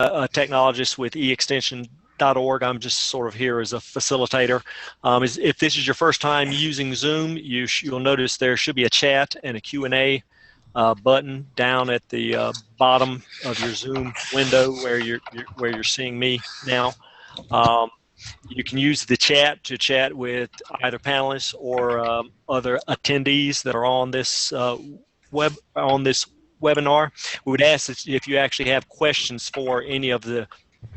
a technologist with eextension.org. I'm just sort of here as a facilitator. If this is your first time using Zoom, you'll notice there should be a chat and a Q&A button down at the bottom of your Zoom window where you're seeing me now. You can use the chat to chat with either panelists or other attendees that are on this webinar. We would ask that if you actually have questions for any of the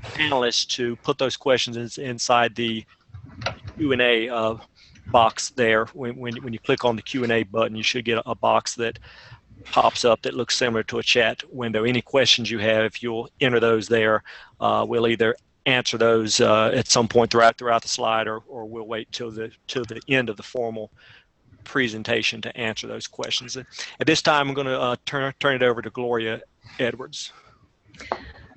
panelists to put those questions inside the Q&A box there. When you click on the Q&A button, you should get a box that pops up that looks similar to a chat window. Any questions you have, if you'll enter those there, we'll either answer those at some point throughout the slide, or we'll wait till the end of the formal presentation to answer those questions. At this time, I'm going to turn it over to Gloria Edwards.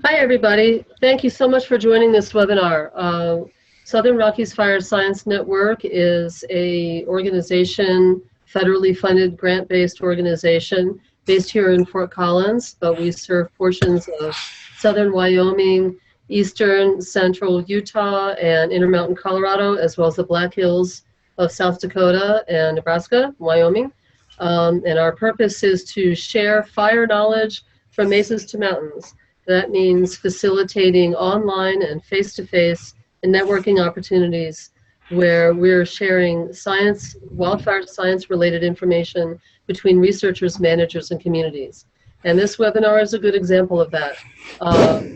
Hi, everybody. Thank you so much for joining this webinar. Southern Rockies Fire Science Network is a organization, federally funded, grant-based organization based here in Fort Collins, but we serve portions of southern Wyoming, eastern, central Utah, and Intermountain Colorado, as well as the Black Hills of South Dakota and Nebraska, Wyoming. And our purpose is to share fire knowledge from mesas to mountains. That means facilitating online and face-to-face and networking opportunities where we're sharing science, wildfire science-related information between researchers, managers, and communities. And this webinar is a good example of that.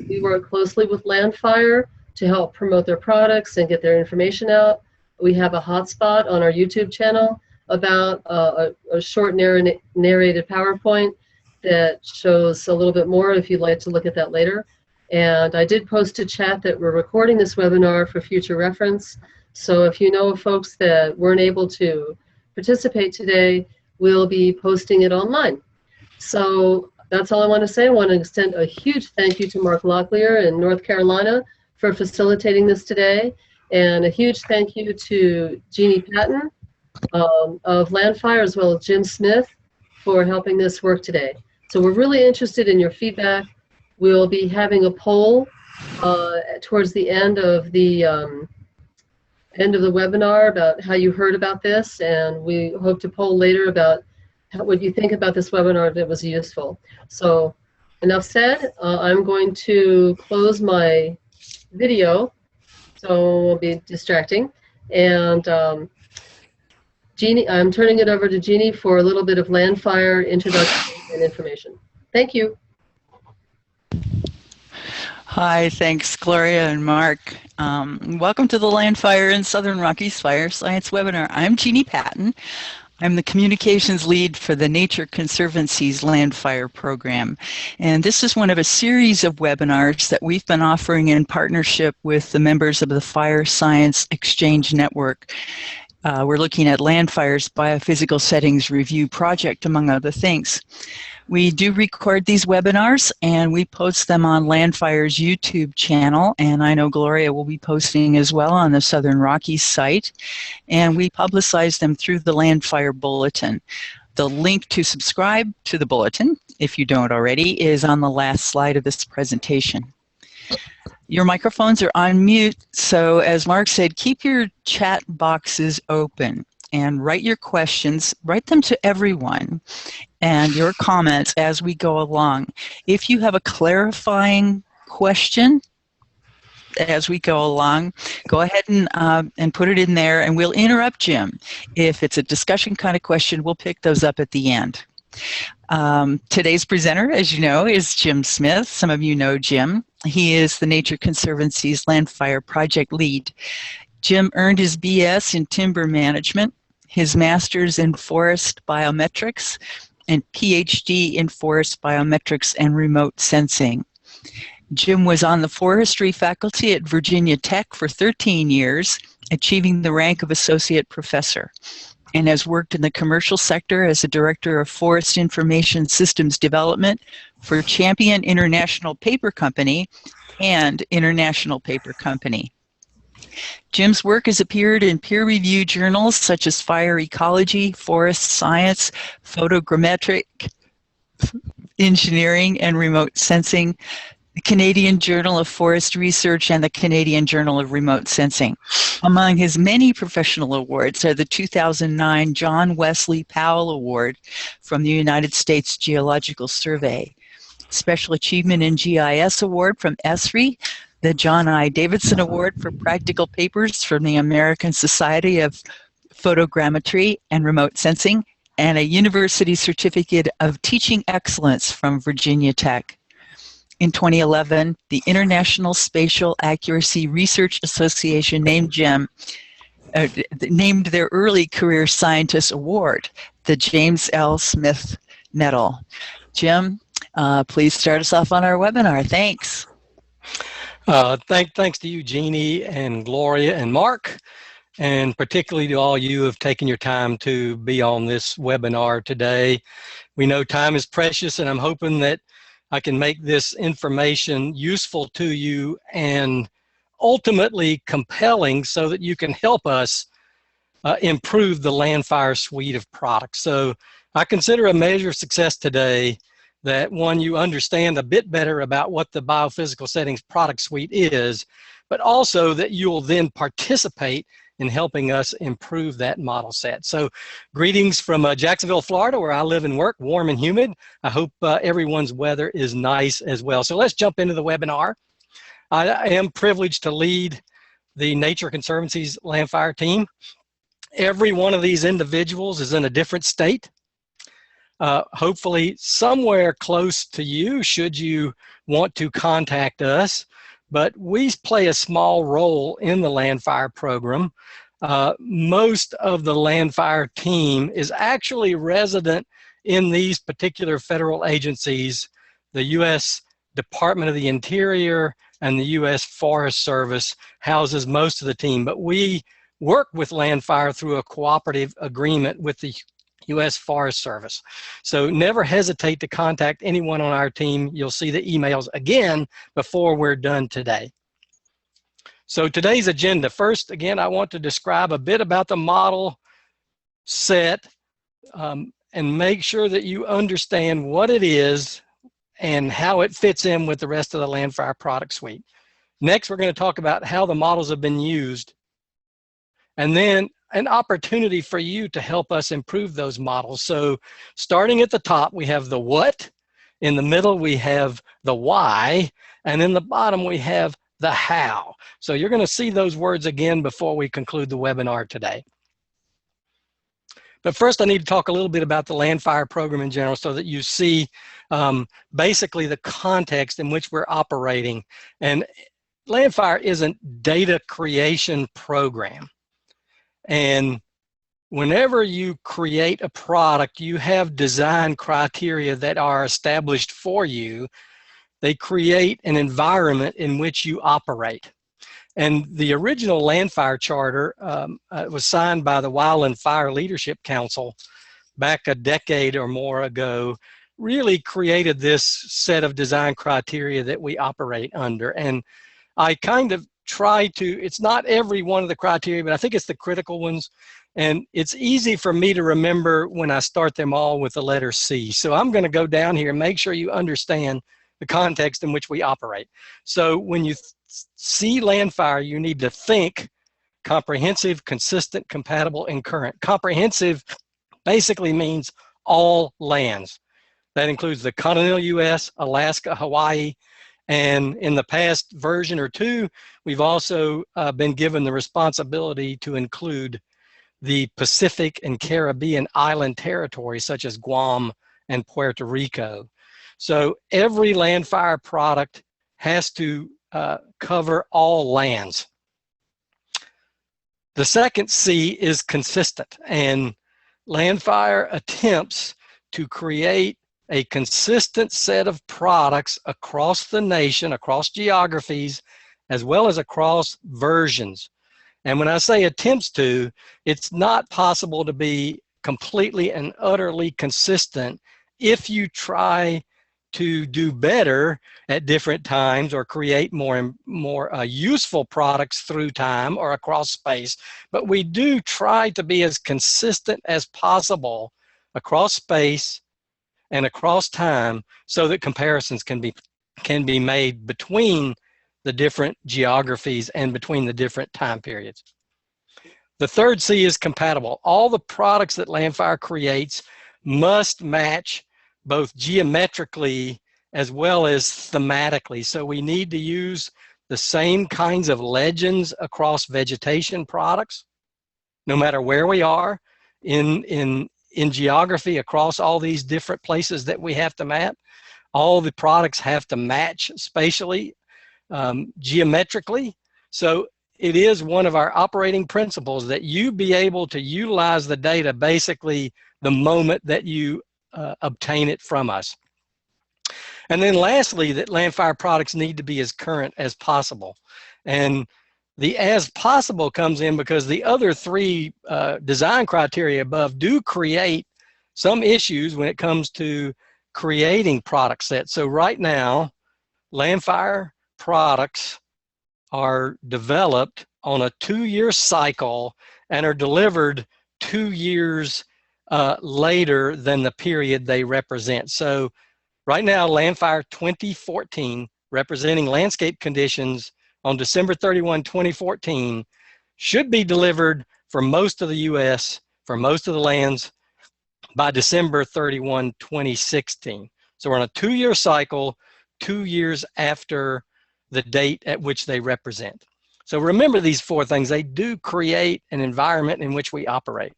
We work closely with Landfire to help promote their products and get their information out. We have a hotspot on our YouTube channel about a short narrated PowerPoint that shows a little bit more if you'd like to look at that later. And I did post a chat that we're recording this webinar for future reference. So if you know of folks that weren't able to participate today, we'll be posting it online. So that's all I want to say. I want to extend a huge thank you to Mark Locklear in North Carolina for facilitating this today. And a huge thank you to Jeannie Patton of Landfire, as well as Jim Smith, for helping this work today. So we're really interested in your feedback. We'll be having a poll towards the end of the webinar about how you heard about this, and we hope to poll later about what you think about this webinar, if it was useful. So enough said. I'm going to close my video, so it won't be distracting. And Jeannie, I'm turning it over to Jeannie for a little bit of Landfire introduction and information. Thank you. Hi, thanks Gloria and Mark. Welcome to the Landfire and Southern Rockies Fire Science webinar. I'm Jeannie Patton. I'm the communications lead for the Nature Conservancy's Landfire Program. And this is one of a series of webinars that we've been offering in partnership with the members of the Fire Science Exchange Network. We're looking at Landfire's Biophysical Settings Review Project, among other things. We do record these webinars and we post them on Landfire's YouTube channel, and I know Gloria will be posting as well on the Southern Rockies site, and we publicize them through the Landfire Bulletin. The link to subscribe to the bulletin, if you don't already, is on the last slide of this presentation. Your microphones are on mute, so as Mark said, keep your chat boxes open and write your questions, write them to everyone, and your comments as we go along. If you have a clarifying question as we go along, go ahead and put it in there, and we'll interrupt Jim. If it's a discussion kind of question, we'll pick those up at the end. Today's presenter, as you know, is Jim Smith. Some of you know Jim. He is the Nature Conservancy's Landfire Project Lead. Jim earned his BS in Timber Management, his Master's in Forest Biometrics, and PhD in Forest Biometrics and Remote Sensing. Jim was on the forestry faculty at Virginia Tech for 13 years, achieving the rank of Associate Professor, and has worked in the commercial sector as a Director of Forest Information Systems Development for Champion International Paper Company and International Paper Company. Jim's work has appeared in peer-reviewed journals such as Fire Ecology, Forest Science, Photogrammetric Engineering, and Remote Sensing. the Canadian Journal of Forest Research, and the Canadian Journal of Remote Sensing. Among his many professional awards are the 2009 John Wesley Powell Award from the United States Geological Survey, Special Achievement in GIS Award from ESRI, the John I. Davidson Award for Practical Papers from the American Society of Photogrammetry and Remote Sensing, and a University Certificate of Teaching Excellence from Virginia Tech. In 2011, the International Spatial Accuracy Research Association named named their Early Career Scientist Award, the James L. Smith Medal. Jim, please start us off on our webinar. Thanks. Thanks to you, Jeannie and Gloria and Mark, and particularly to all you who have taken your time to be on this webinar today. We know time is precious, and I'm hoping that I can make this information useful to you and ultimately compelling so that you can help us improve the Landfire suite of products. So I consider a measure of success today that, one, you understand a bit better about what the Biophysical Settings product suite is, but also that you'll then participate in helping us improve that model set. So greetings from Jacksonville, Florida, where I live and work, warm and humid. I hope everyone's weather is nice as well. So let's jump into the webinar. I am privileged to lead the Nature Conservancy's Landfire team. Every one of these individuals is in a different state. Hopefully somewhere close to you should you want to contact us. But we play a small role in the Landfire program. Most of the Landfire team is actually resident in these particular federal agencies, the U.S. Department of the Interior and the U.S. Forest Service houses most of the team. But we work with Landfire through a cooperative agreement with the U.S. Forest Service. So never hesitate to contact anyone on our team. You'll see the emails again before we're done today. So today's agenda, first, again, I want to describe a bit about the model set and make sure that you understand what it is and how it fits in with the rest of the Landfire product suite. Next, we're going to talk about how the models have been used, and then an opportunity for you to help us improve those models. So starting at the top, we have the what, in the middle we have the why, and in the bottom we have the how. So you're going to see those words again before we conclude the webinar today. But first I need to talk a little bit about the Landfire program in general so that you see basically the context in which we're operating. And Landfire is a data creation program. And whenever you create a product, you have design criteria that are established for you. They create an environment in which you operate. And the original Landfire Charter was signed by the Wildland Fire Leadership Council back a decade or more ago, really created this set of design criteria that we operate under. And I kind of try to, it's not every one of the criteria, but I think it's the critical ones. And it's easy for me to remember when I start them all with the letter C. So I'm going to go down here and make sure you understand the context in which we operate. So when you see Landfire, you need to think comprehensive, consistent, compatible, and current. Comprehensive basically means all lands. That includes the continental US, Alaska, Hawaii, and in the past version or two, we've also been given the responsibility to include the Pacific and Caribbean island territories such as Guam and Puerto Rico. So every Landfire product has to cover all lands. The second C is consistent, and Landfire attempts to create a consistent set of products across the nation, across geographies, as well as across versions. And when I say attempts to, it's not possible to be completely and utterly consistent if you try to do better at different times or create more useful products through time or across space. But we do try to be as consistent as possible across space and across time so that comparisons can be can be made between the different geographies and between the different time periods. The third C is compatible. All the products that Landfire creates must match both geometrically as well as thematically. So we need to use the same kinds of legends across vegetation products, no matter where we are in geography across all these different places that we have to map. All the products have to match spatially, geometrically. So it is one of our operating principles that you be able to utilize the data basically the moment that you obtain it from us. And then lastly, that Landfire products need to be as current as possible. And the as possible comes in because the other three design criteria above do create some issues when it comes to creating product sets. So right now, Landfire products are developed on a 2-year cycle and are delivered 2 years later than the period they represent. So right now, Landfire 2014, representing landscape conditions on December 31, 2014, should be delivered for most of the US, for most of the lands, by December 31, 2016. So we're on a 2-year cycle, 2 years after the date at which they represent. So remember these 4 things. They do create an environment in which we operate.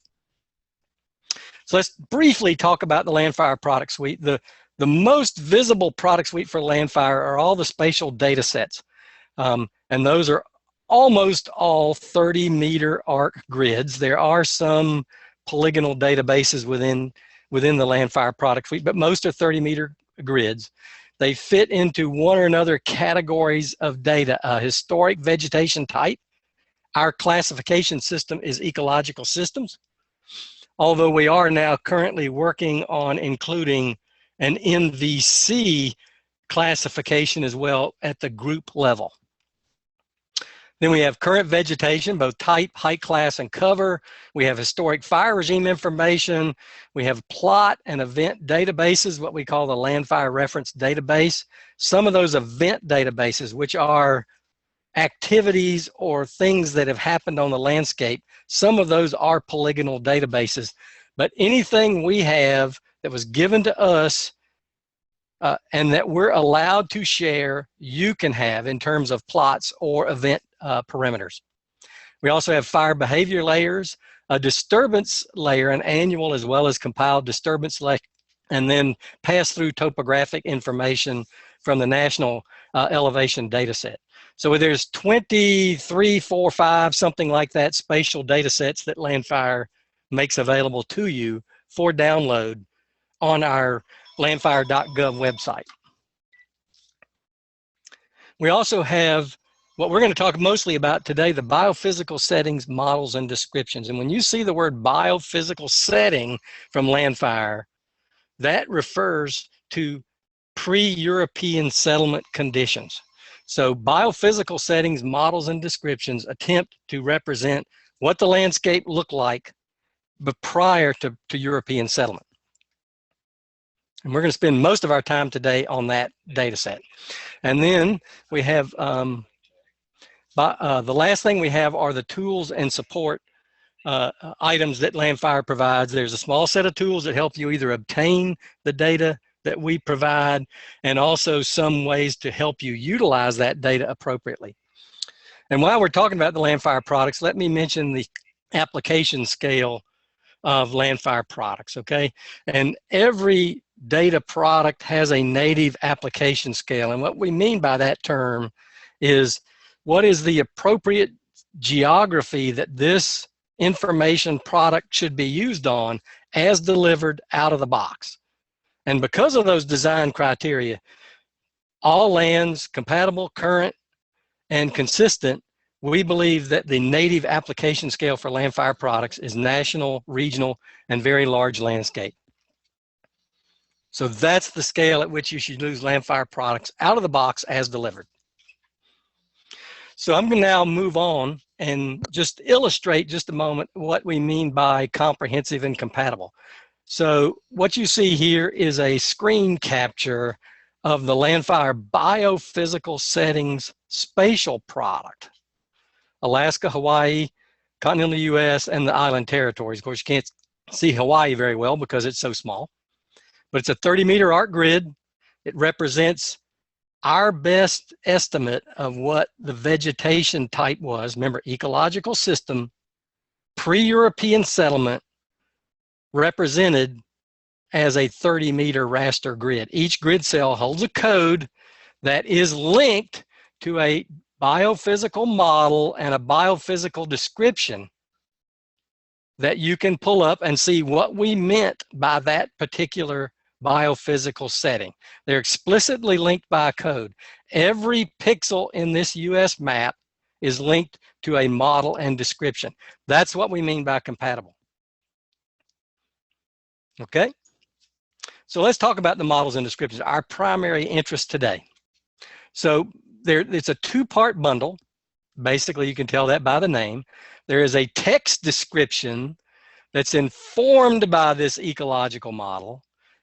So let's briefly talk about the Landfire product suite. The most visible product suite for Landfire are all the spatial data sets. And those are almost all 30-meter arc grids. There are some polygonal databases within the Landfire product suite, but most are 30-meter grids. They fit into one or another categories of data. Historic vegetation type. Our classification system is ecological systems, although we are now currently working on including an NVC classification as well at the group level. Then we have current vegetation, both type, height, class, and cover. We have historic fire regime information. We have plot and event databases, what we call the Landfire Reference Database. Some of those event databases, which are activities or things that have happened on the landscape, some of those are polygonal databases. But anything we have that was given to us and that we're allowed to share, you can have in terms of plots or event parameters. We also have fire behavior layers, a disturbance layer, an annual as well as compiled disturbance layer, and then pass-through topographic information from the National Elevation Data Set. So there's 23, 4, 5, something like that, spatial data sets that Landfire makes available to you for download on our landfire.gov website. We also have what we're going to talk mostly about today, the biophysical settings, models, and descriptions. And when you see the word biophysical setting from Landfire, that refers to pre-European settlement conditions. So biophysical settings, models, and descriptions attempt to represent what the landscape looked like but prior to European settlement. And we're going to spend most of our time today on that data set. And then we have, the last thing we have are the tools and support items that Landfire provides. There's a small set of tools that help you either obtain the data that we provide and also some ways to help you utilize that data appropriately. And while we're talking about the Landfire products, let me mention the application scale of Landfire products, okay? And every data product has a native application scale. And what we mean by that term is what is the appropriate geography that this information product should be used on as delivered out of the box. And because of those design criteria, all lands compatible, current, and consistent, we believe that the native application scale for Landfire products is national, regional, and very large landscape. So that's the scale at which you should use Landfire products out of the box as delivered. So I'm going to now move on and just illustrate just a moment what we mean by comprehensive and compatible. So what you see here is a screen capture of the Landfire Biophysical Settings spatial product. Alaska, Hawaii, continental US, and the island territories. Of course, you can't see Hawaii very well because it's so small, but it's a 30-meter arc grid. It represents our best estimate of what the vegetation type was. Remember, ecological system, pre-European settlement, represented as a 30-meter raster grid. Each grid cell holds a code that is linked to a biophysical model and a biophysical description that you can pull up and see what we meant by that particular biophysical setting. They're explicitly linked by a code. Every pixel in this US map is linked to a model and description. That's what we mean by compatible. Okay? So let's talk about the models and descriptions, our primary interest today. So it's a two-part bundle. Basically, you can tell that by the name. There is a text description that's informed by this ecological model,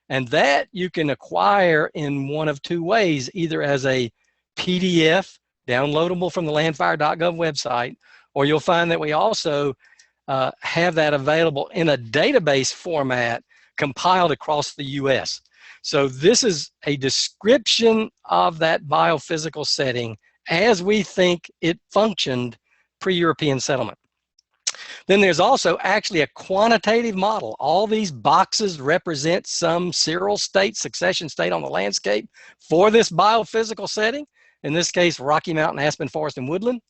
and that you can acquire in one of two ways, either as a PDF downloadable from the landfire.gov website, or you'll find that we also have that available in a database format compiled across the US. So this is a description of that biophysical setting as we think it functioned pre-European settlement. Then there's also actually a quantitative model. All these boxes represent some seral state, succession state on the landscape for this biophysical setting. In this case, Rocky Mountain, aspen, forest, and woodland.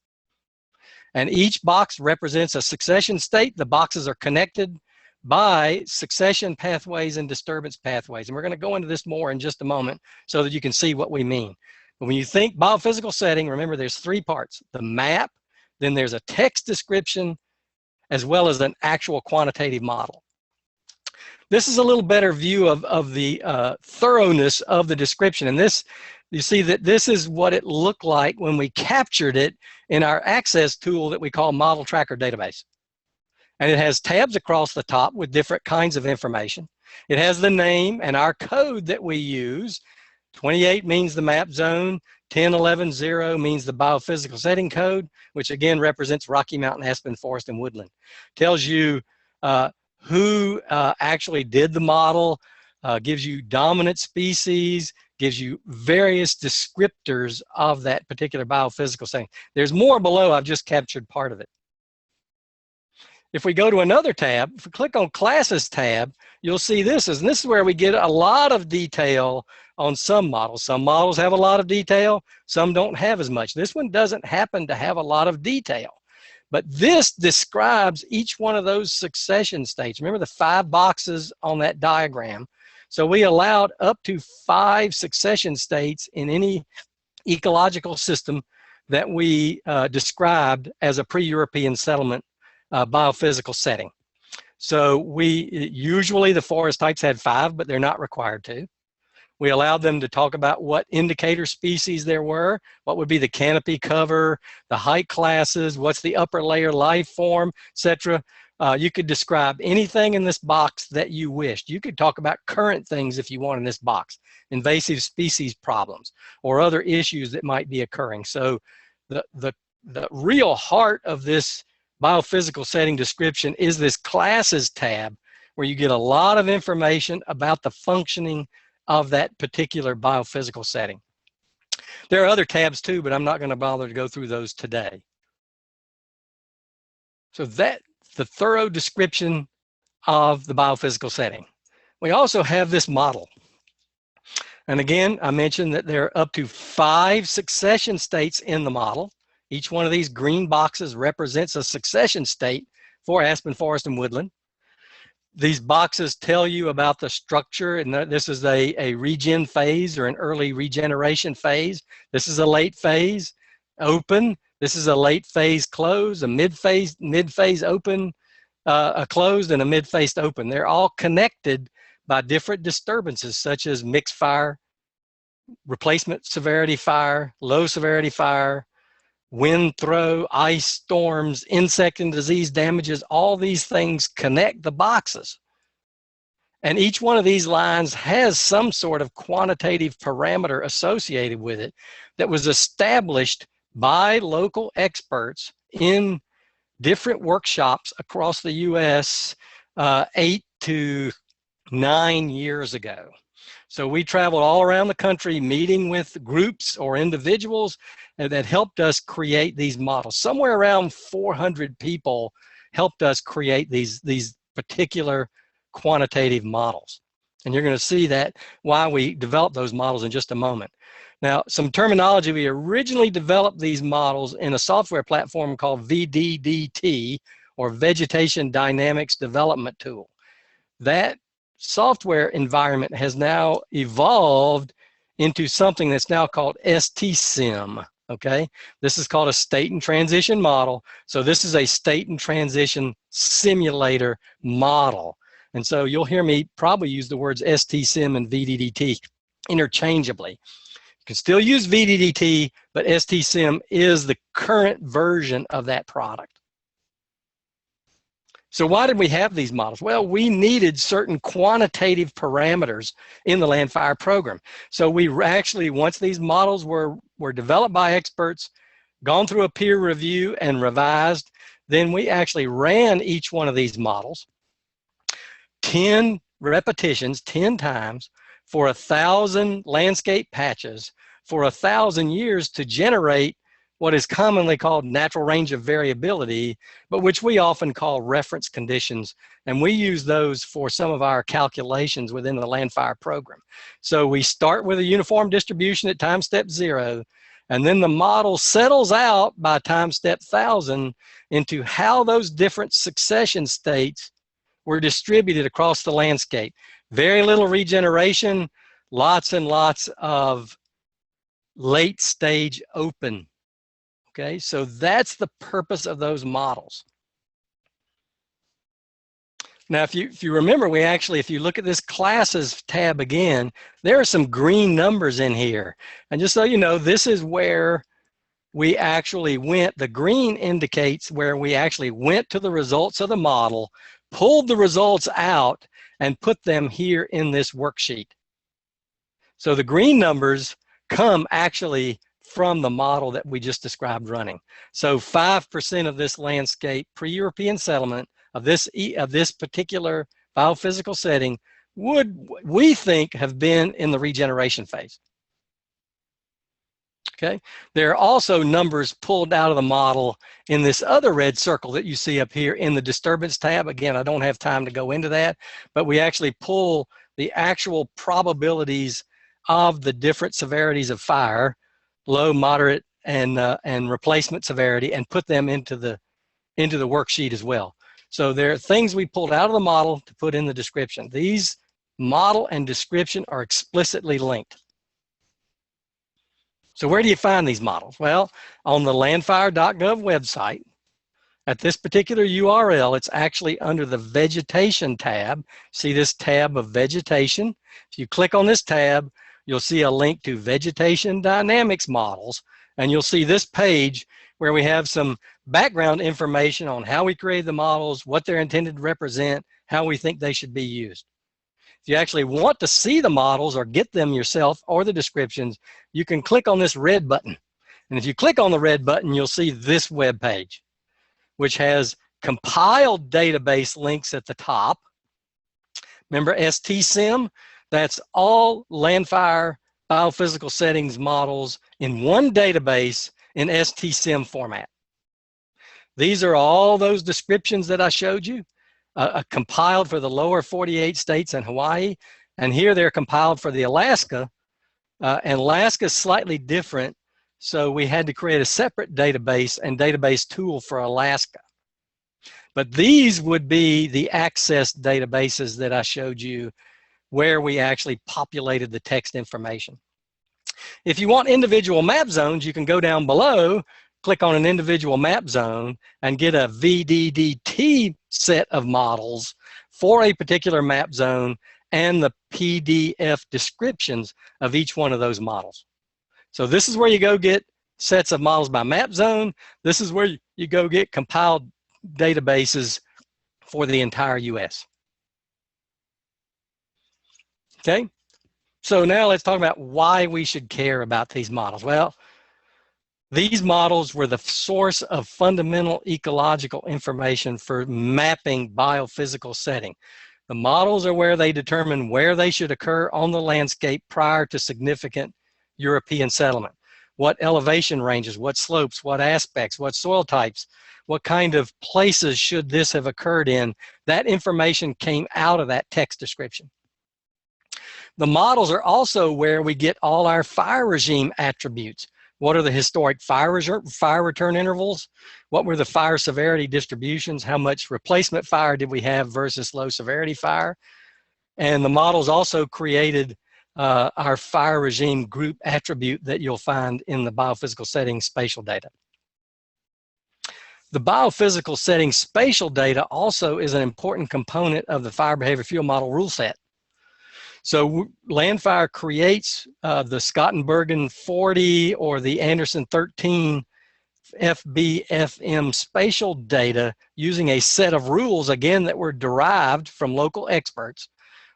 And each box represents a succession state. The boxes are connected by succession pathways and disturbance pathways. And we're going to go into this more in just a moment so that you can see what we mean. But when you think biophysical setting, remember there's three parts: the map, then there's a text description, as well as an actual quantitative model. This is a little better view of the thoroughness of the description. And this, you see that this is what it looked like when we captured it in our access tool that we call Model Tracker Database. And it has tabs across the top with different kinds of information. It has the name and our code that we use. 28 means the map zone. 10.11.0 means the biophysical setting code, which again represents Rocky Mountain, aspen, forest, and woodland. Tells you who actually did the model, gives you dominant species, gives you various descriptors of that particular biophysical setting. There's more below. I've just captured part of it. If we go to another tab, if we click on Classes tab, you'll see this is where we get a lot of detail on some models. Some models have a lot of detail, some don't have as much. This one doesn't happen to have a lot of detail, but this describes each one of those succession states. Remember the 5 boxes on that diagram? So we allowed up to 5 succession states in any ecological system that we described as a pre-European settlement biophysical setting. So usually the forest types had 5, but they're not required to. We allowed them to talk about what indicator species there were, what would be the canopy cover, the height classes, what's the upper layer life form, etc. You could describe anything in this box that you wished. You could talk about current things if you want in this box, invasive species problems, or other issues that might be occurring. So the real heart of this biophysical setting description is this Classes tab, where you get a lot of information about the functioning of that particular biophysical setting. There are other tabs too, but I'm not going to bother to go through those today. So that's the thorough description of the biophysical setting. We also have this model. And again, I mentioned that there are up to 5 succession states in the model. Each one of these green boxes represents a succession state for aspen, forest, and woodland. These boxes tell you about the structure, and this is a regen phase or an early regeneration phase. This is a late phase open. This is a late phase close, a mid phase open, a closed, and a mid phase open. They're all connected by different disturbances such as mixed fire, replacement severity fire, low severity fire, wind throw, ice storms, insect and disease damages. All these things connect the boxes. And each one of these lines has some sort of quantitative parameter associated with it that was established by local experts in different workshops across the US 8 to 9 years ago. So we traveled all around the country meeting with groups or individuals that helped us create these models. Somewhere around 400 people helped us create these particular quantitative models. And you're going to see that why we developed those models in just a moment. Now, some terminology: we originally developed these models in a software platform called VDDT, or Vegetation Dynamics Development Tool. That software environment has now evolved into something that's now called STSIM. Okay, this is called a state and transition model. So this is a state and transition simulator model. And so you'll hear me probably use the words STSIM and VDDT interchangeably. You can still use VDDT, but STSIM is the current version of that product. So why did we have these models? Well, we needed certain quantitative parameters in the Landfire program. So we actually, once these models were developed by experts, gone through a peer review and revised, then we actually ran each one of these models 10 repetitions, 10 times, for 1,000 landscape patches for 1,000 years to generate what is commonly called natural range of variability, but which we often call reference conditions. And we use those for some of our calculations within the Landfire program. So we start with a uniform distribution at time step 0, and then the model settles out by time step 1,000 into how those different succession states were distributed across the landscape. Very little regeneration, lots and lots of late stage open. Okay, so that's the purpose of those models. Now, if you remember, we actually, if you look at this classes tab again, there are some green numbers in here. And just so you know, this is where we actually went. The green indicates where we actually went to the results of the model, pulled the results out, and put them here in this worksheet. So the green numbers come actually from the model that we just described running. So 5% of this landscape pre-European settlement of this particular biophysical setting would, we think, have been in the regeneration phase. Okay, there are also numbers pulled out of the model in this other red circle that you see up here in the disturbance tab. Again, I don't have time to go into that, but we actually pull the actual probabilities of the different severities of fire, low, moderate, and replacement severity, and put them into the worksheet as well. So there are things we pulled out of the model to put in the description. These model and description are explicitly linked. So where do you find these models? Well, on the landfire.gov website, at this particular URL, it's actually under the vegetation tab. See this tab of vegetation? If you click on this tab, you'll see a link to vegetation dynamics models, and you'll see this page where we have some background information on how we created the models, what they're intended to represent, how we think they should be used. If you actually want to see the models or get them yourself or the descriptions, you can click on this red button. And if you click on the red button, you'll see this web page, which has compiled database links at the top. Remember STSIM? That's all Landfire biophysical settings models in one database in STSIM format. These are all those descriptions that I showed you, compiled for the lower 48 states and Hawaii. And here they're compiled for the Alaska. And Alaska is slightly different. So we had to create a separate database and database tool for Alaska. But these would be the access databases that I showed you, where we actually populated the text information. If you want individual map zones, you can go down below, click on an individual map zone, and get a VDDT set of models for a particular map zone and the PDF descriptions of each one of those models. So this is where you go get sets of models by map zone. This is where you go get compiled databases for the entire US. Okay, so now let's talk about why we should care about these models. Well, these models were the source of fundamental ecological information for mapping biophysical setting. The models are where they determine where they should occur on the landscape prior to significant European settlement. What elevation ranges, what slopes, what aspects, what soil types, what kind of places should this have occurred in. That information came out of that text description. The models are also where we get all our fire regime attributes. What are the historic fire return intervals? What were the fire severity distributions? How much replacement fire did we have versus low severity fire? And the models also created our fire regime group attribute that you'll find in the biophysical settings spatial data. The biophysical settings spatial data also is an important component of the fire behavior fuel model rule set. So Landfire creates the Scottenbergen 40 or the Anderson 13 FBFM spatial data using a set of rules, again, that were derived from local experts.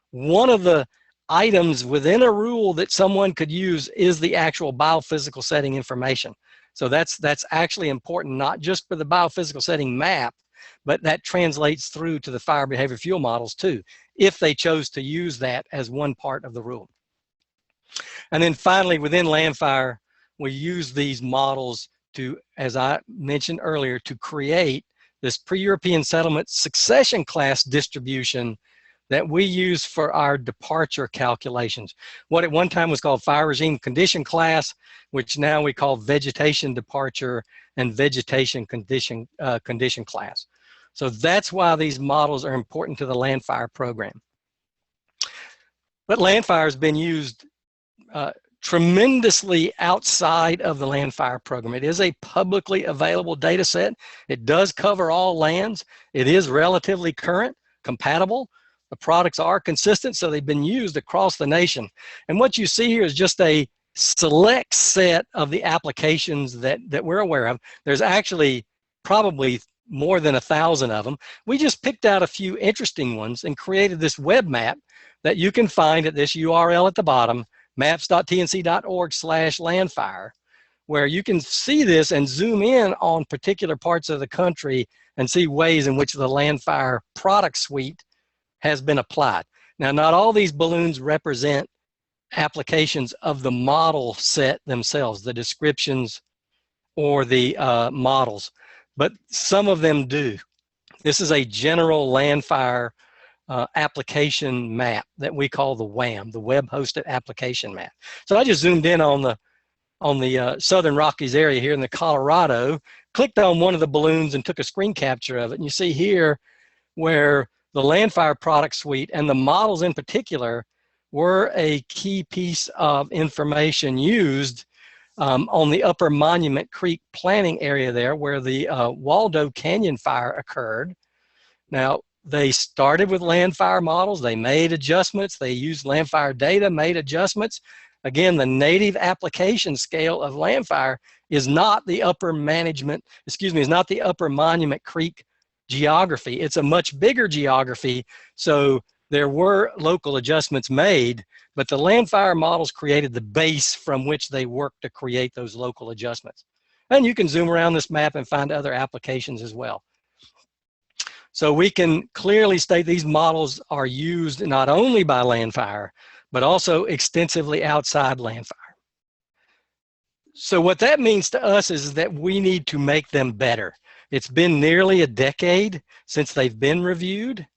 One of the items within a rule that someone could use is the actual biophysical setting information. So that's actually important, not just for the biophysical setting map, but that translates through to the fire behavior fuel models too, if they chose to use that as one part of the rule. And then finally, within Landfire, we use these models to, as I mentioned earlier, to create this pre-European settlement succession class distribution that we use for our departure calculations. What at one time was called fire regime condition class, which now we call vegetation departure and vegetation condition class. So that's why these models are important to the Landfire program. But Landfire has been used tremendously outside of the Landfire program. It is a publicly available data set. It does cover all lands. It is relatively current, compatible. The products are consistent, so they've been used across the nation. And what you see here is just a select set of the applications that we're aware of. There's actually probably more than 1,000 of them. We just picked out a few interesting ones and created this web map that you can find at this URL at the bottom, maps.tnc.org/landfire, where you can see this and zoom in on particular parts of the country and see ways in which the Landfire product suite has been applied. Now, not all these balloons represent applications of the model set themselves, the descriptions or the models, but some of them do. This is a general Landfire application map that we call the WHAM, the Web Hosted Application Map. So I just zoomed in on the Southern Rockies area here in the Colorado, clicked on one of the balloons and took a screen capture of it. And you see here where the Landfire product suite and the models in particular were a key piece of information used on the Upper Monument Creek planning area there where the Waldo Canyon fire occurred. Now, they started with Landfire models. They made adjustments. They used Landfire data, made adjustments. Again, the native application scale of Landfire is not the Upper Monument Creek geography. It's a much bigger geography, so there were local adjustments made, but the Landfire models created the base from which they worked to create those local adjustments. And you can zoom around this map and find other applications as well. So we can clearly state these models are used not only by Landfire, but also extensively outside Landfire. So what that means to us is that we need to make them better. It's been nearly a decade since they've been reviewed.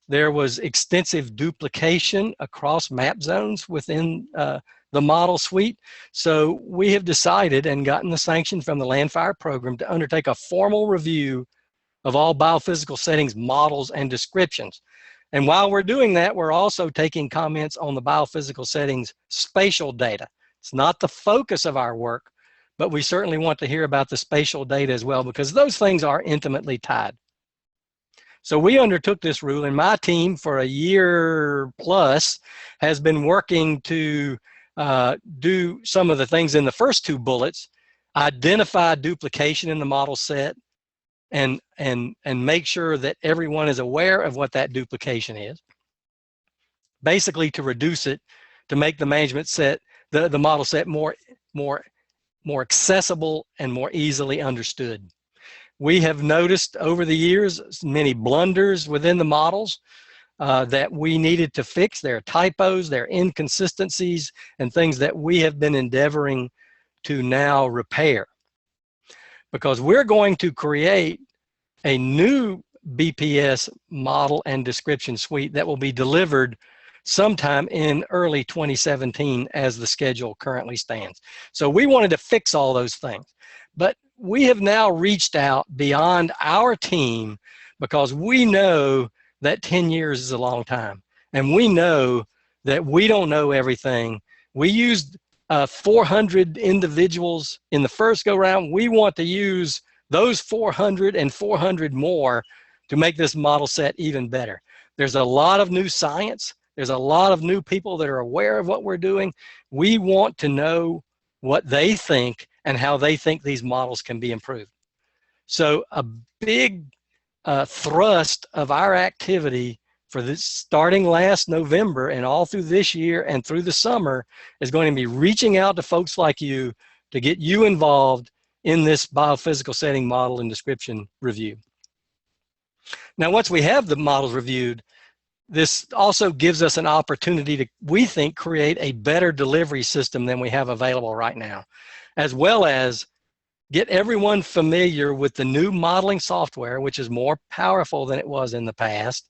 There was extensive duplication across map zones within the model suite. So we have decided and gotten the sanction from the Landfire program to undertake a formal review of all biophysical settings models and descriptions. And while we're doing that, we're also taking comments on the biophysical settings spatial data. It's not the focus of our work, but we certainly want to hear about the spatial data as well, because those things are intimately tied. So we undertook this rule, and my team for a year plus has been working to do some of the things in the first two bullets, identify duplication in the model set, and make sure that everyone is aware of what that duplication is. basically to reduce it, to make the management set, the model set more accessible and more easily understood. We have noticed over the years many blunders within the models that we needed to fix. There are typos, there are inconsistencies, and things that we have been endeavoring to now repair. Because we're going to create a new BPS model and description suite that will be delivered sometime in early 2017 as the schedule currently stands. So we wanted to fix all those things. But we have now reached out beyond our team because we know that 10 years is a long time. And we know that we don't know everything. We used 400 individuals in the first go round. We want to use those 400 and 400 more to make this model set even better. There's a lot of new science. There's a lot of new people that are aware of what we're doing. We want to know what they think and how they think these models can be improved. So a big thrust of our activity for this starting last November and all through this year and through the summer is going to be reaching out to folks like you to get you involved in this biophysical setting model and description review. Now, once we have the models reviewed, this also gives us an opportunity to, we think, create a better delivery system than we have available right now, as well as get everyone familiar with the new modeling software, which is more powerful than it was in the past.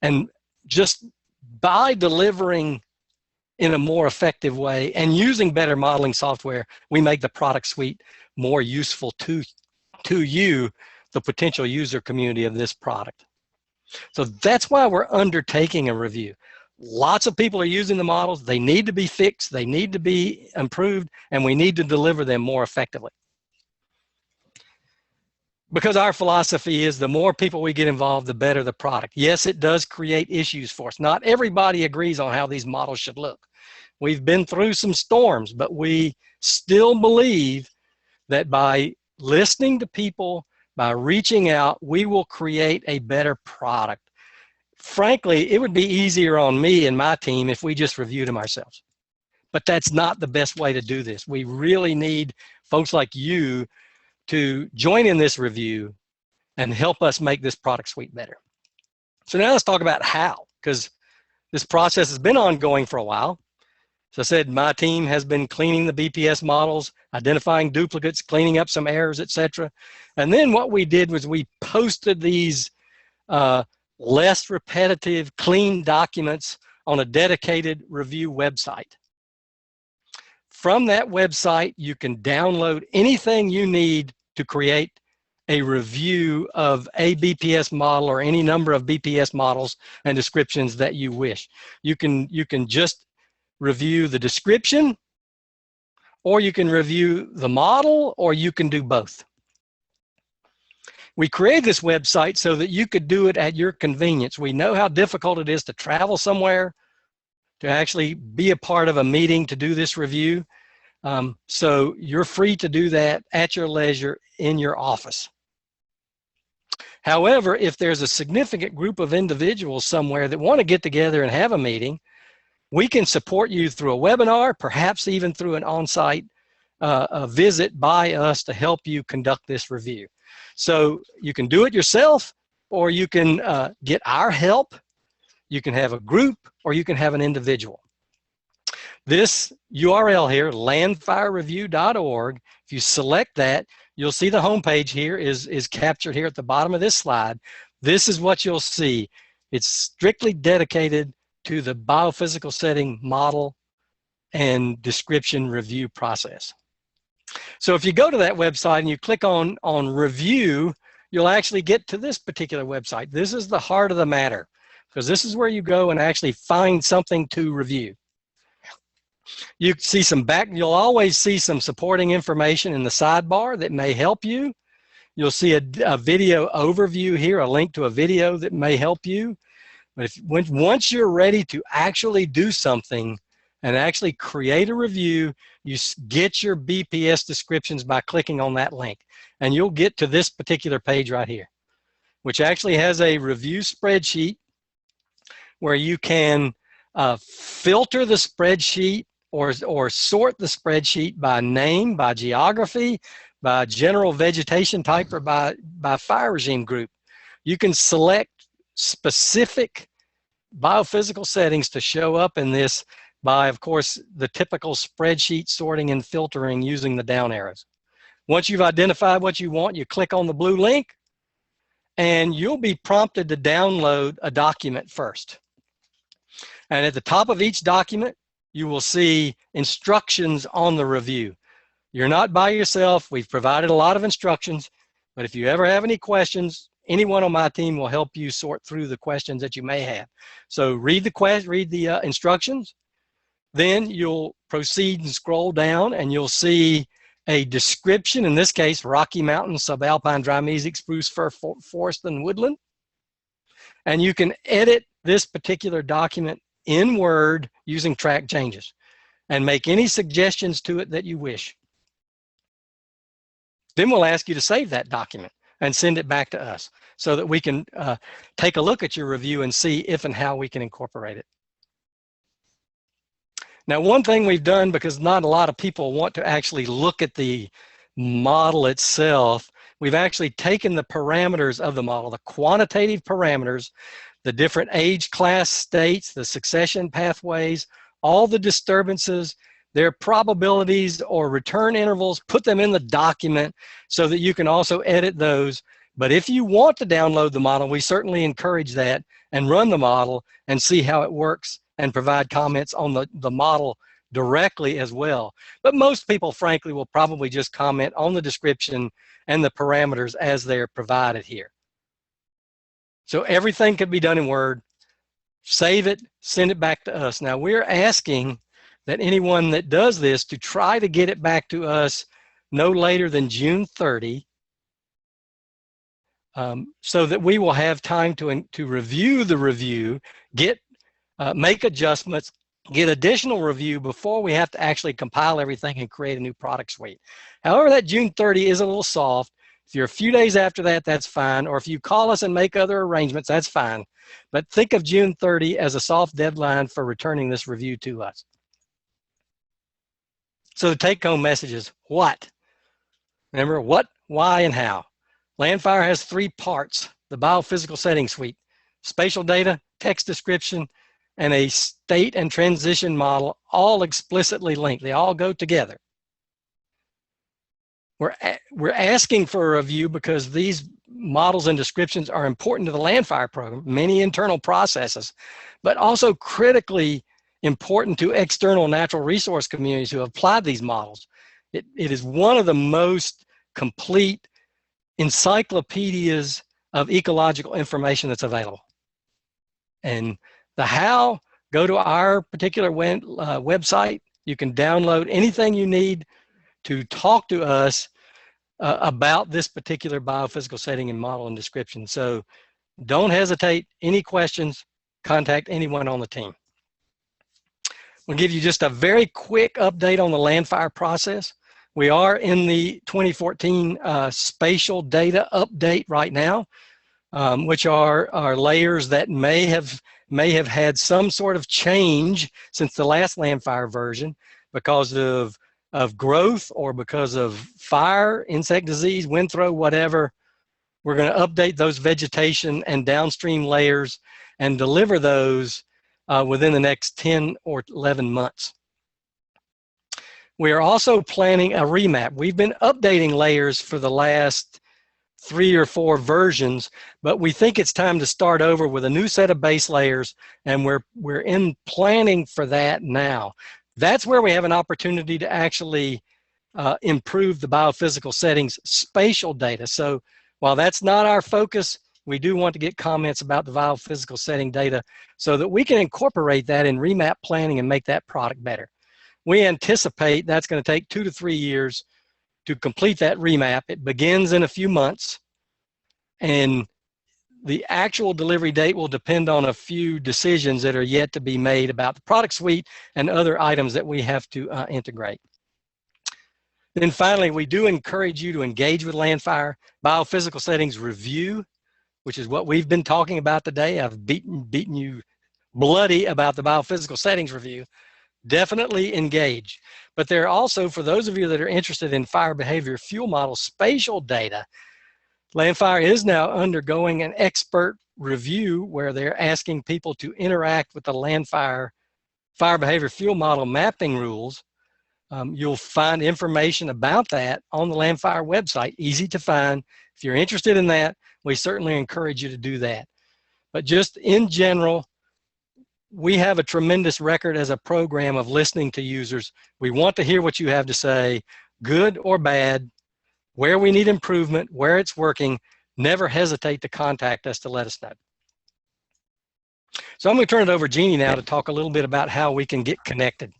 And just by delivering in a more effective way and using better modeling software, we make the product suite more useful to you, the potential user community of this product. So that's why we're undertaking a review. Lots of people are using the models. They need to be fixed. They need to be improved, and we need to deliver them more effectively. Because our philosophy is the more people we get involved, the better the product. Yes, it does create issues for us. Not everybody agrees on how these models should look. We've been through some storms, but we still believe that by listening to people, by reaching out, we will create a better product. Frankly, it would be easier on me and my team if we just reviewed them ourselves. But that's not the best way to do this. We really need folks like you to join in this review and help us make this product suite better. So now let's talk about how, because this process has been ongoing for a while. So I said my team has been cleaning the BPS models, identifying duplicates, cleaning up some errors, etc. And then what we did was we posted these less repetitive, clean documents on a dedicated review website. From that website, you can download anything you need to create a review of a BPS model or any number of BPS models and descriptions that you wish. You can just review the description, or you can review the model, or you can do both. We created this website so that you could do it at your convenience. We know how difficult it is to travel somewhere, to actually be a part of a meeting to do this review. So you're free to do that at your leisure in your office. However, if there's a significant group of individuals somewhere that want to get together and have a meeting, we can support you through a webinar, perhaps even through an on-site visit by us to help you conduct this review. So you can do it yourself, or you can get our help. You can have a group, or you can have an individual. This URL here, landfirereview.org, if you select that, you'll see the homepage here is captured here at the bottom of this slide. This is what you'll see. It's strictly dedicated to the biophysical setting model and description review process. So if you go to that website and you click on review, you'll actually get to this particular website. This is the heart of the matter, because this is where you go and actually find something to review. You see you'll always see some supporting information in the sidebar that may help you. You'll see a video overview here, a link to a video that may help you. But once you're ready to actually do something and actually create a review, you get your BPS descriptions by clicking on that link. And you'll get to this particular page right here, which actually has a review spreadsheet where you can filter the spreadsheet or sort the spreadsheet by name, by geography, by general vegetation type, or by fire regime group. You can select specific biophysical settings to show up in this by, of course, the typical spreadsheet sorting and filtering using the down arrows. Once you've identified what you want, you click on the blue link, and you'll be prompted to download a document first. And at the top of each document, you will see instructions on the review. You're not by yourself. We've provided a lot of instructions, but if you ever have any questions, anyone on my team will help you sort through the questions that you may have. So read the instructions, then you'll proceed and scroll down, and you'll see a description, in this case, Rocky Mountain, subalpine dry mesec, spruce, fir, forest, and woodland. And you can edit this particular document in Word using track changes and make any suggestions to it that you wish. Then we'll ask you to save that document and send it back to us so that we can take a look at your review and see if and how we can incorporate it. Now, one thing we've done, because not a lot of people want to actually look at the model itself, we've actually taken the parameters of the model, the quantitative parameters, the different age class states, the succession pathways, all the disturbances, their probabilities or return intervals, put them in the document so that you can also edit those. But if you want to download the model, we certainly encourage that, and run the model and see how it works and provide comments on the model directly as well. But most people, frankly, will probably just comment on the description and the parameters as they're provided here. So everything could be done in Word. Save it, send it back to us. Now, we're asking that anyone that does this to try to get it back to us no later than June 30, so that we will have time to review the review, make adjustments, get additional review before we have to actually compile everything and create a new product suite. However, that June 30 is a little soft. If you're a few days after that, that's fine. Or if you call us and make other arrangements, that's fine. But think of June 30 as a soft deadline for returning this review to us. So the take-home message is what? Remember, what, why, and how. Landfire has 3 parts: the biophysical setting suite, spatial data, text description, and a state and transition model, all explicitly linked. They all go together. We're asking for a review because these models and descriptions are important to the Landfire program, many internal processes, but also critically important to external natural resource communities who have applied these models. It is one of the most complete encyclopedias of ecological information that's available. And the how, go to our particular website. You can download anything you need to talk to us about this particular biophysical setting and model and description. So don't hesitate. Any questions, contact anyone on the team. We'll give you just a very quick update on the Landfire process. We are in the 2014 spatial data update right now, which are layers that may have had some sort of change since the last Landfire version because of growth or because of fire, insect disease, wind throw, whatever. We're going to update those vegetation and downstream layers and deliver those within the next 10 or 11 months. We are also planning a remap. We've been updating layers for the last 3 or 4 versions, but we think it's time to start over with a new set of base layers, and we're in planning for that now. That's where we have an opportunity to actually improve the biophysical settings spatial data. So while that's not our focus, we do want to get comments about the biophysical setting data so that we can incorporate that in remap planning and make that product better. We anticipate that's going to take 2 to 3 years to complete that remap. It begins in a few months, and the actual delivery date will depend on a few decisions that are yet to be made about the product suite and other items that we have to integrate. Then finally, we do encourage you to engage with Landfire. Biophysical settings review, which is what we've been talking about today. I've beaten you bloody about the biophysical settings review, definitely engage. But there are also, for those of you that are interested in fire behavior fuel model spatial data, Landfire is now undergoing an expert review where they're asking people to interact with the Landfire fire behavior fuel model mapping rules. You'll find information about that on the Landfire website, easy to find. If you're interested in that, we certainly encourage you to do that. But just in general, we have a tremendous record as a program of listening to users. We want to hear what you have to say, good or bad, where we need improvement, where it's working. Never hesitate to contact us to let us know. So I'm going to turn it over to Jeannie now to talk a little bit about how we can get connected.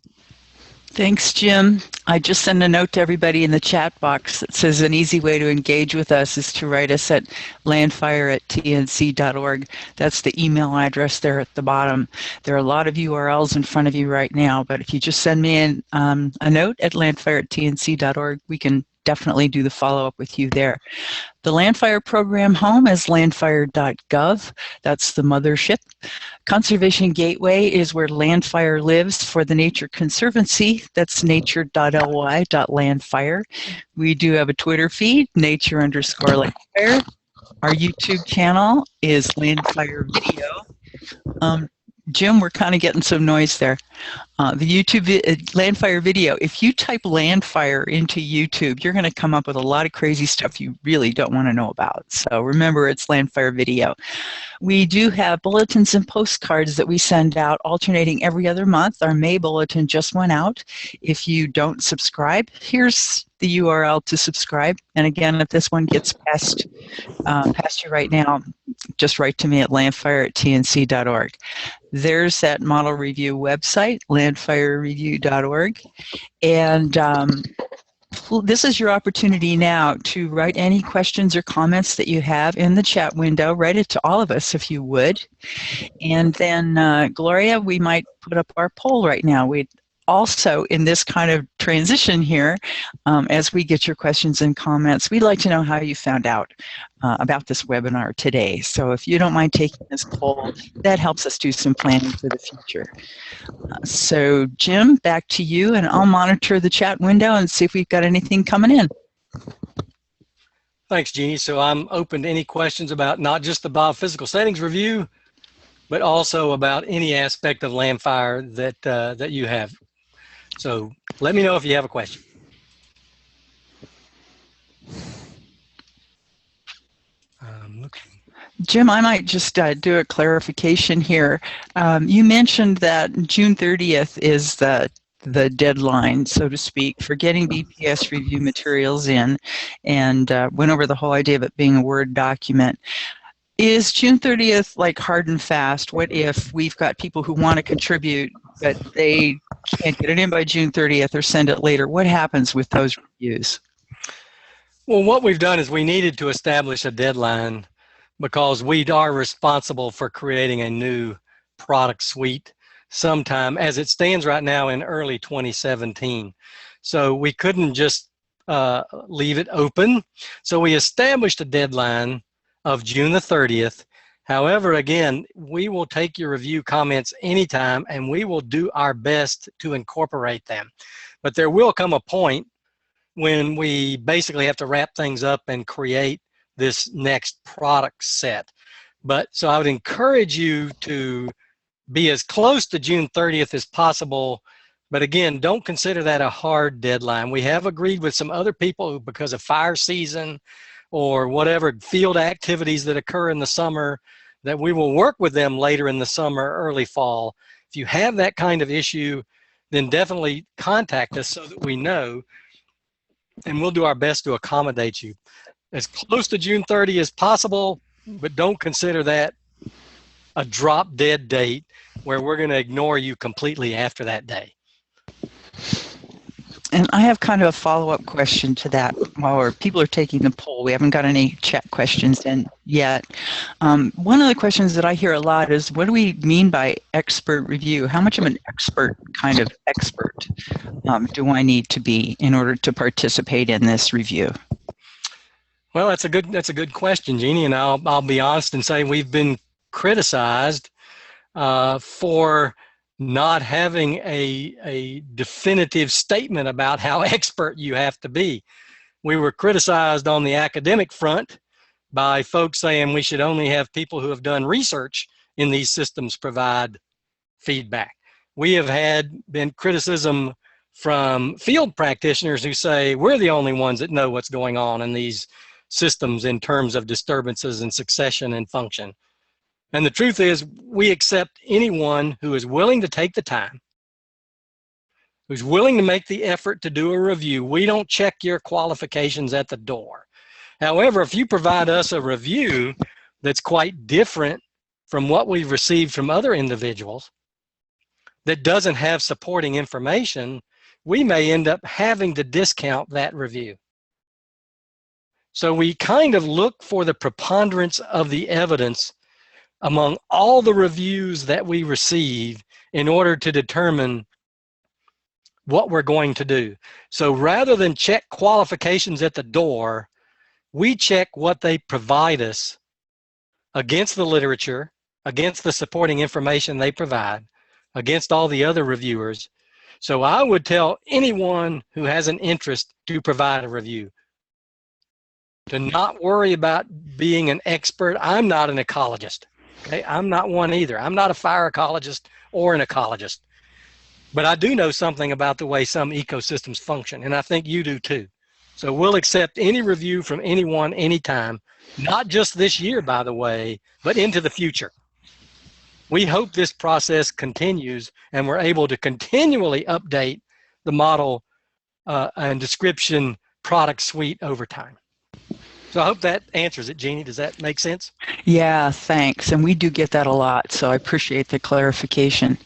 Thanks, Jim. I just sent a note to everybody in the chat box that says an easy way to engage with us is to write us at landfire@tnc.org. That's the email address there at the bottom. There are a lot of URLs in front of you right now, but if you just send me a note at landfire@tnc.org, we can definitely do the follow-up with you there. The Landfire Program home is landfire.gov. That's the mothership. Conservation Gateway is where Landfire lives for the Nature Conservancy. That's nature.ly.landfire. We do have a Twitter feed, nature_Landfire. Our YouTube channel is Landfire Video. Jim, we're kind of getting some noise there. The YouTube Landfire Video, if you type Landfire into YouTube, you're going to come up with a lot of crazy stuff you really don't want to know about. So remember, it's Landfire Video. We do have bulletins and postcards that we send out alternating every other month. Our May bulletin just went out. If you don't subscribe, here's the URL to subscribe. And again, if this one gets past you right now, just write to me at landfire@tnc.org. There's that model review website, landfirereview.org. And this is your opportunity now to write any questions or comments that you have in the chat window. Write it to all of us if you would. And then, Gloria, we might put up our poll right now. We'd also, in this kind of transition here, as we get your questions and comments, we'd like to know how you found out about this webinar today. So if you don't mind taking this poll, that helps us do some planning for the future. So Jim, back to you, and I'll monitor the chat window and see if we've got anything coming in. Thanks, Jeannie. So I'm open to any questions about not just the biophysical settings review, but also about any aspect of Landfire that you have. So let me know if you have a question. Jim, I might just do a clarification here. You mentioned that June 30th is the deadline, so to speak, for getting BPS review materials in, and went over the whole idea of it being a Word document. Is June 30th like hard and fast? What if we've got people who want to contribute, but they can't get it in by June 30th or send it later? What happens with those reviews? Well, what we've done is we needed to establish a deadline because we are responsible for creating a new product suite sometime, as it stands right now, in early 2017. So we couldn't just leave it open. So we established a deadline of June the 30th. However, again, we will take your review comments anytime, and we will do our best to incorporate them. But there will come a point when we basically have to wrap things up and create this next product set. But so I would encourage you to be as close to June 30th as possible. But again, don't consider that a hard deadline. We have agreed with some other people who, because of fire season or whatever field activities that occur in the summer, that we will work with them later in the summer, early fall. If you have that kind of issue, then definitely contact us so that we know, and we'll do our best to accommodate you. As close to June 30 as possible, but don't consider that a drop dead date where we're going to ignore you completely after that day. And I have kind of a follow-up question to that. While people are taking the poll, we haven't got any chat questions in yet. One of the questions that I hear a lot is, what do we mean by expert review? How much of an expert do I need to be in order to participate in this review? Well, that's a good question, Jeannie, and I'll be honest and say we've been criticized for not having a definitive statement about how expert you have to be. We were criticized on the academic front by folks saying we should only have people who have done research in these systems provide feedback. We have been criticism from field practitioners who say we're the only ones that know what's going on in these systems in terms of disturbances and succession and function. And the truth is, we accept anyone who is willing to take the time, who's willing to make the effort to do a review. We don't check your qualifications at the door. However, if you provide us a review that's quite different from what we've received from other individuals, that doesn't have supporting information, we may end up having to discount that review. So we kind of look for the preponderance of the evidence among all the reviews that we receive in order to determine what we're going to do. So rather than check qualifications at the door, we check what they provide us against the literature, against the supporting information they provide, against all the other reviewers. So I would tell anyone who has an interest to provide a review, to not worry about being an expert. I'm not an ecologist. Okay? I'm not one either. I'm not a fire ecologist or an ecologist. But I do know something about the way some ecosystems function, and I think you do too. So we'll accept any review from anyone, anytime, not just this year, by the way, but into the future. We hope this process continues and we're able to continually update the model and description product suite over time. So I hope that answers it, Jeannie. Does that make sense? Yeah, thanks. And we do get that a lot, so I appreciate the clarification.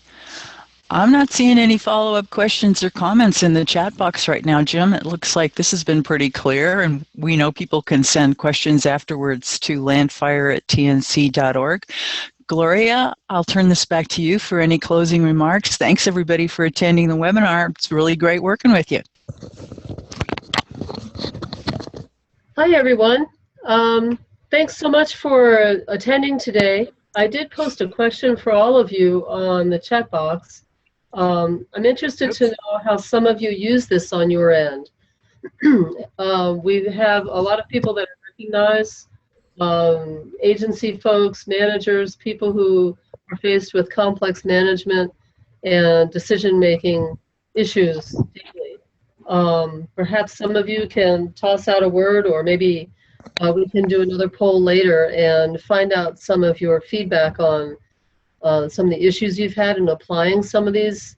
I'm not seeing any follow-up questions or comments in the chat box right now, Jim. It looks like this has been pretty clear, and we know people can send questions afterwards to landfire@tnc.org. Gloria, I'll turn this back to you for any closing remarks. Thanks, everybody, for attending the webinar. It's really great working with you. Hi, everyone. Thanks so much for attending today. I did post a question for all of you on the chat box. I'm interested to know how some of you use this on your end. We have a lot of people that recognize agency folks, managers, people who are faced with complex management and decision-making issues daily. Perhaps some of you can toss out a word, or maybe we can do another poll later and find out some of your feedback on some of the issues you've had in applying some of this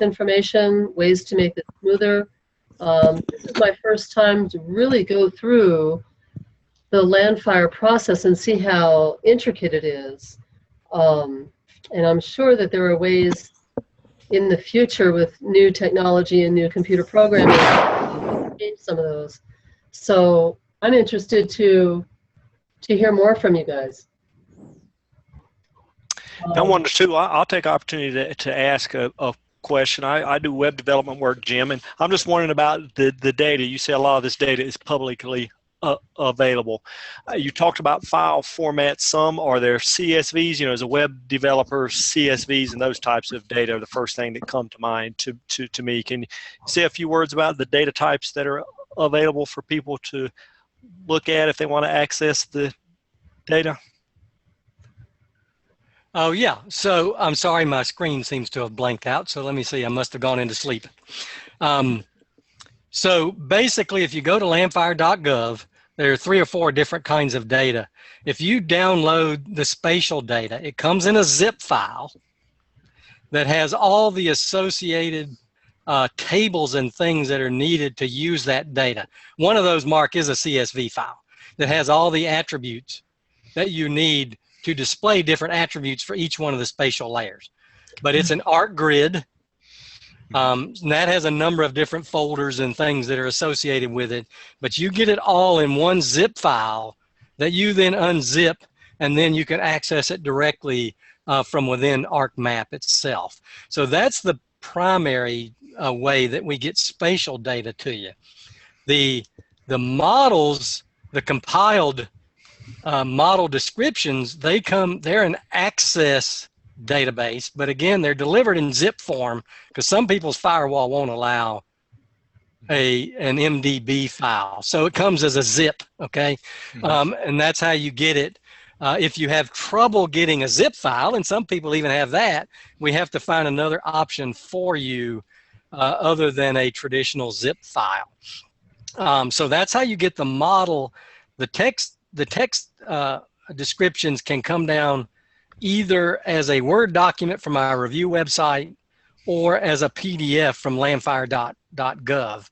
information, ways to make it smoother. This is my first time to really go through the Landfire process and see how intricate it is. And I'm sure that there are ways in the future with new technology and new computer programming to change some of those. So I'm interested to hear more from you guys. I wonder too, I'll take opportunity to ask a question. I do web development work, Jim, and I'm just wondering about the data. You say a lot of this data is publicly available. You talked about file formats. Some are there CSVs, you know, as a web developer, CSVs and those types of data are the first thing that come to mind to me. Can you say a few words about the data types that are available for people to look at if they want to access the data? Oh, yeah. So I'm sorry, my screen seems to have blanked out. So let me see. I must have gone into sleep. So basically, if you go to landfire.gov, there are 3 or 4 different kinds of data. If you download the spatial data, it comes in a zip file that has all the associated tables and things that are needed to use that data. One of those, Mark, is a CSV file that has all the attributes that you need to display different attributes for each one of the spatial layers. But it's an art grid. And that has a number of different folders and things that are associated with it. But you get it all in one zip file that you then unzip, and then you can access it directly from within ArcMap itself. So that's the primary way that we get spatial data to you. The models, the compiled model descriptions, they're an access database, but again, they're delivered in zip form because some people's firewall won't allow an MDB file. So it comes as a zip, okay? And that's how you get it. If you have trouble getting a zip file, and some people even have that, we have to find another option for you other than a traditional zip file. So that's how you get the model. The text descriptions can come down either as a Word document from our review website or as a PDF from landfire.gov.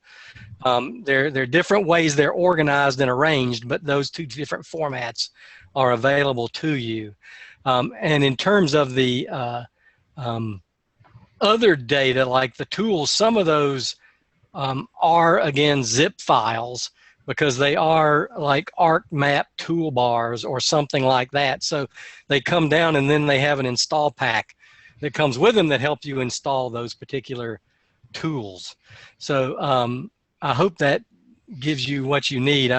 There are different ways they're organized and arranged, but those two different formats are available to you. And in terms of the other data, like the tools, some of those are, again, zip files because they are like ArcMap toolbars or something like that. So they come down and then they have an install pack that comes with them that help you install those particular tools. So I hope that gives you what you need.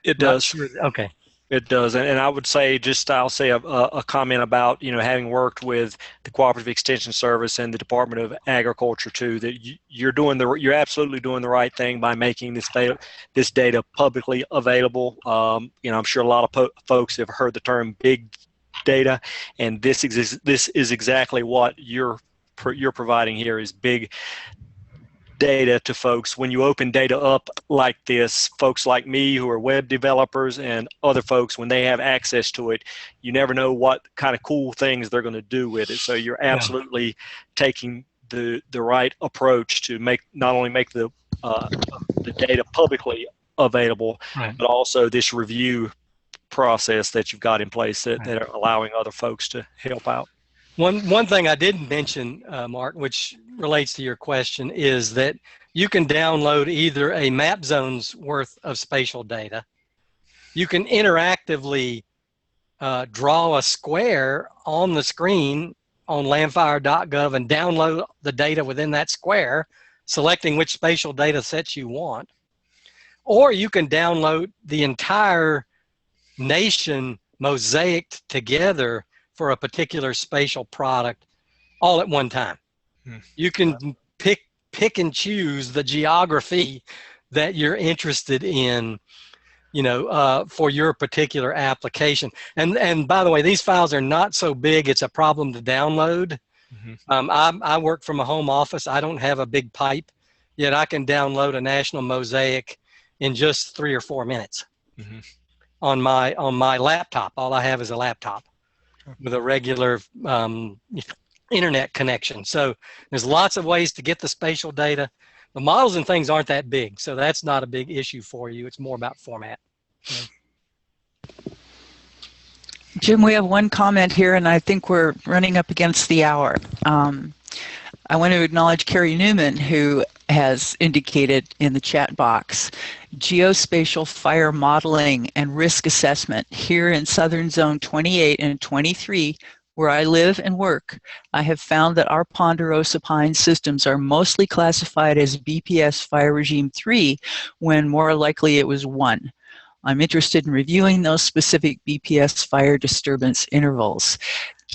It does. Sure. Okay. It does, and I would say I'll say a comment about having worked with the Cooperative Extension Service and the Department of Agriculture too, that you're absolutely doing the right thing by making this data publicly available. I'm sure a lot of folks have heard the term big data, and this is exactly what you're providing here is big data to folks. When you open data up like this, folks like me who are web developers and other folks, when they have access to it, you never know what kind of cool things they're going to do with it. So you're absolutely taking the right approach to not only make the data publicly available, right, but also this review process that you've got in place that are allowing other folks to help out. One thing I didn't mention, Mark, which relates to your question, is that you can download either a map zone's worth of spatial data. You can interactively draw a square on the screen on landfire.gov and download the data within that square, selecting which spatial data sets you want. Or you can download the entire nation mosaiced together for a particular spatial product all at one time. You can pick and choose the geography that you're interested in, for your particular application. And by the way, these files are not so big, it's a problem to download. I work from a home office. I don't have a big pipe, yet I can download a national mosaic in just 3 or 4 minutes on my laptop. All I have is a laptop with a regular internet connection. So there's lots of ways to get the spatial data. The models and things aren't that big, so that's not a big issue for you. It's more about format. Jim, we have one comment here, and I think we're running up against the hour. I want to acknowledge Carrie Newman, who has indicated in the chat box, geospatial fire modeling and risk assessment here in Southern Zone 28 and 23, where I live and work. I have found that our ponderosa pine systems are mostly classified as BPS fire regime 3, when more likely it was 1. I'm interested in reviewing those specific BPS fire disturbance intervals.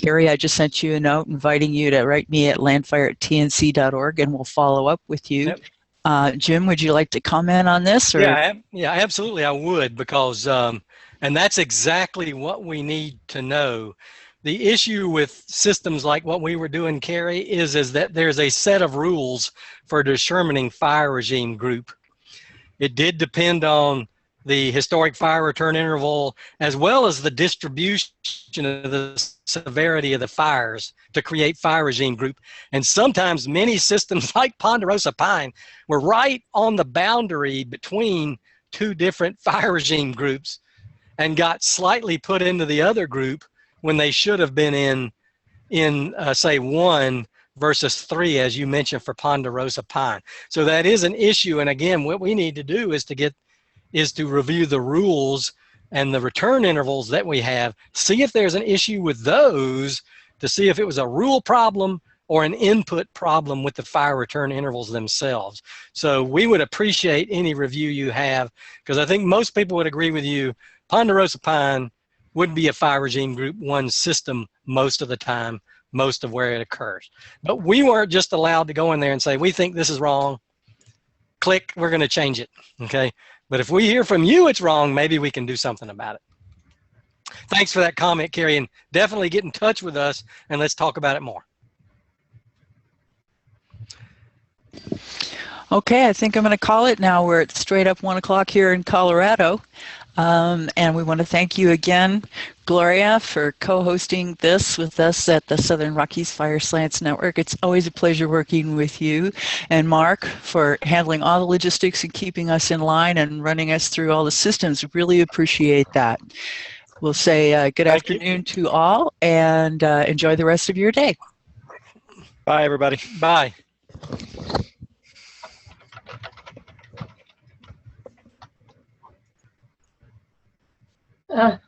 Carrie, I just sent you a note inviting you to write me at landfire@tnc.org, and we'll follow up with you. Yep. Jim, would you like to comment on this? Or? Yeah, absolutely I would, because, and that's exactly what we need to know. The issue with systems like what we were doing, Carrie, is that there's a set of rules for determining fire regime group. It did depend on the historic fire return interval, as well as the distribution of the severity of the fires to create fire regime group. And sometimes many systems like ponderosa pine were right on the boundary between two different fire regime groups and got slightly put into the other group when they should have been in say 1 versus 3, as you mentioned, for ponderosa pine. So that is an issue. And again, what we need to do is to review the rules and the return intervals that we have, see if there's an issue with those, to see if it was a rule problem or an input problem with the fire return intervals themselves. So we would appreciate any review you have, because I think most people would agree with you, ponderosa pine would be a fire regime group 1 system most of the time, most of where it occurs. But we weren't just allowed to go in there and say, we think this is wrong. Click, we're going to change it. Okay. But if we hear from you it's wrong, maybe we can do something about it. Thanks for that comment, Carrie, and definitely get in touch with us and let's talk about it more. Okay, I think I'm going to call it now. We're at straight up 1 o'clock here in Colorado. And we want to thank you again, Gloria, for co-hosting this with us at the Southern Rockies Fire Science Network. It's always a pleasure working with you. And Mark, for handling all the logistics and keeping us in line and running us through all the systems. Really appreciate that. We'll say good afternoon to all, and enjoy the rest of your day. Bye, everybody. Bye. Ah,